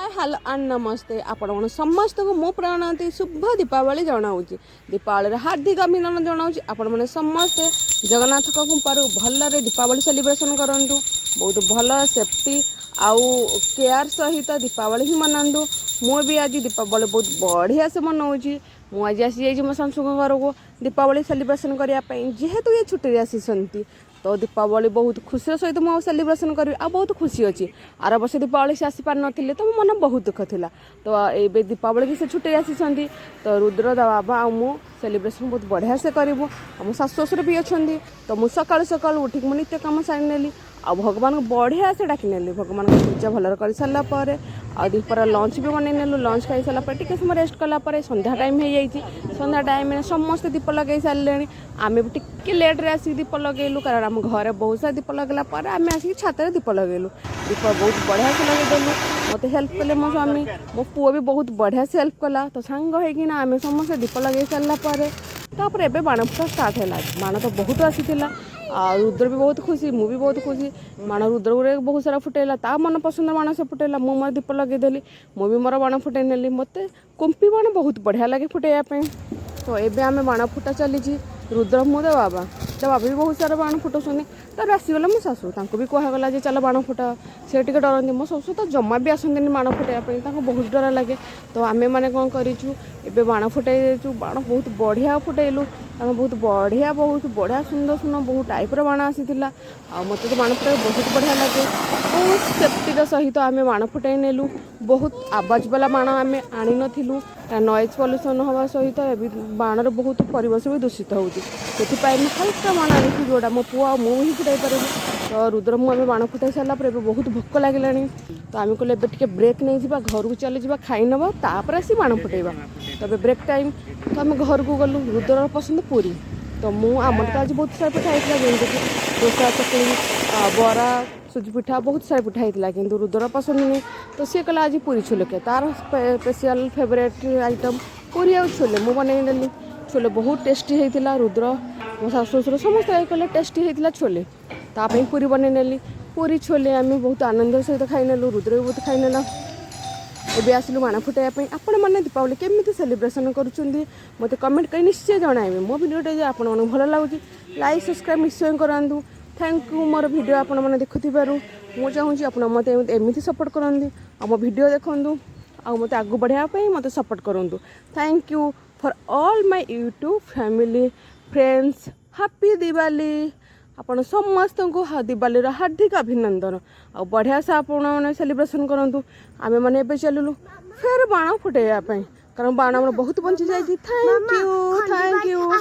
Hello and नमस्ते आपण मन समस्त को मो प्रणति शुभ दीपावली जनाऊँगी। दीपावली हार्दिक अभिनंदन जनाऊँगी। आपण मैंने समस्ते जगन्नाथ कृपार भलरे दीपावली सेलिब्रेशन करूँ। बहुत भल सेफ्टी आउ केयर सहित दीपावली ही मनातु। मुझे आज दीपावली बहुत बढ़िया से मनाऊँगी। मुझे आसी मो शाशु घर को दीपावली सेलिब्रेशन करने जेहेतु ये छुट्टी आसी तो दीपावली बहुत खुशी सहित मुझे सेलिब्रेशन करी आ बहुत खुशी अच्छी। आर वर्ष दीपावली से आसी पार नी तो मो मन बहुत दुख था। तो ये दीपावली की से छुट्टी आसी तो रुद्र बाबा आ मु सेलिब्रेशन बहुत बढ़िया से करूँ। मो शाशु ससुर भी अच्छा तो मुझे सकाल सकाल उठिक मो नित्य कम सारी नेली आ भगवान को बढ़िया से डाक नेली। भगवान को पूजा भल कर सारापर आपर लंच भी बनई नेलु। लंच खाई सारापर टे समय रेस्ट कलापर संध्या टाइम हो जाइए। संध्या टाइम समस्ते दीप लगे सारे आम भी टे लेट्रे आसिक दीप लगेलु कारण आम घर बहुत सारा दीप लगला आम आसिक छात दीप लगेलु। दीप बहुत बढ़िया से लगेदेलु। मत हेल्प कले मो स्वामी मो पुओ भी बहुत बढ़िया से हेल्प कला। तो सांग होना आम समस्त दीप लगे सारापर एवं बाण फुटा स्टार्ट है। बाण तो बहुत आसी रुद्र भी बहुत खुशी मुझे भी बहुत खुशी। बाण रुद्र गुरे बहुत सारा फुटेला ता मन पसंद बाण से फुटेला मु मोर दीप लगेदेली। मुझे मोर बाण फुटे नेली। मत कुंपी बाण बहुत बढ़िया लगे फुटेयापी। तो एबे आम बाण फुटा चली रुद्र मु दे बाबा भी बहुत सारा बाण फुटाऊँ। तर आसीगला मो शाशु भी कहगला चल बाण फुटा से टे डरती। मो शाशु तो जमा भी आसती बाण फुटाई बहुत डर लगे। तो आम मैंने कौन करूँ एबे बाण फुटाई बाण बहुत बढ़िया फुटेलु। बहुत बढ़िया सुंदर सुंदर बहुत टाइपर बाण आसी मत तो बाण फुटाई बहुत बढ़िया लगे। बहुत सेफ्टी सहित आम बाण फुटाई नेलु। बहुत आवाज वाला बाण आम आनी नथिलु नॉइज पॉल्यूशन हवा सहित बाणर बहुत परिवेश भी दूषित होती। हल्का बाण आनी जोड़ा मो पुआ मुझे फुटाई पारे। तो रुद्र मुझे बाण फुटाई सारापर बहुत भोक लगे। तो आम कहले टे ब्रेक नहीं जा घर को चली जा खाई नवा तापर आसी बाण फुटेबा। तब ब्रेक टाइम तो आम घर को गलु। रुद्र पसंद पूरी तो आमर तो आज बहुत सारा पिठा होता जमीक दोसा चकली बरा सुजी पिठा बहुत सारा पिठा होता कि रुद्र पसंद नहीं। तो सी कहला आज पूरी छोले के तार स्पेशल फेवरेट आइटम पूरी आ छोले मु बनई नेली। छोले बहुत टेस्टी होता। रुद्र मो शाशु ससुर समस्त कहले टेस्टी होता छोले ताप पूरी बनई नेली। पूरी छोले आम बहुत आनंद सहित खाई नेलु। रुद्र भी बहुत खाई नेला। एबे आसलु बाण फुटाइबा आपण मैंने दीपावली केमिति सेलिब्रेशन करुछंदी मते कमेंट कर निश्चय जणाइबे। मो वीडियोटा जे आपण मन भल लागुची लाइक सब्सक्राइब निश्चय करंतु। थैंक यू मोर वीडियो आपण मैंने देखुथिबारु। मो चाहूँगी आपण मते एमिति सपोर्ट करंदी आ मो वीडियो देखंतु आ मते आगु बढ़िया पई मते सपोर्ट करंतु। Thank you for all my YouTube family friends. Happy Diwali आपण समस्त को दिवाली हार्दिक अभिनंदन। आ बढ़िया से आपण मैंने सेलिब्रेशन करूँ। आम मैंने एबे चलुलु फिर बाण फुटाइबा कारण बाण बहुत बंची जाए। Thank you.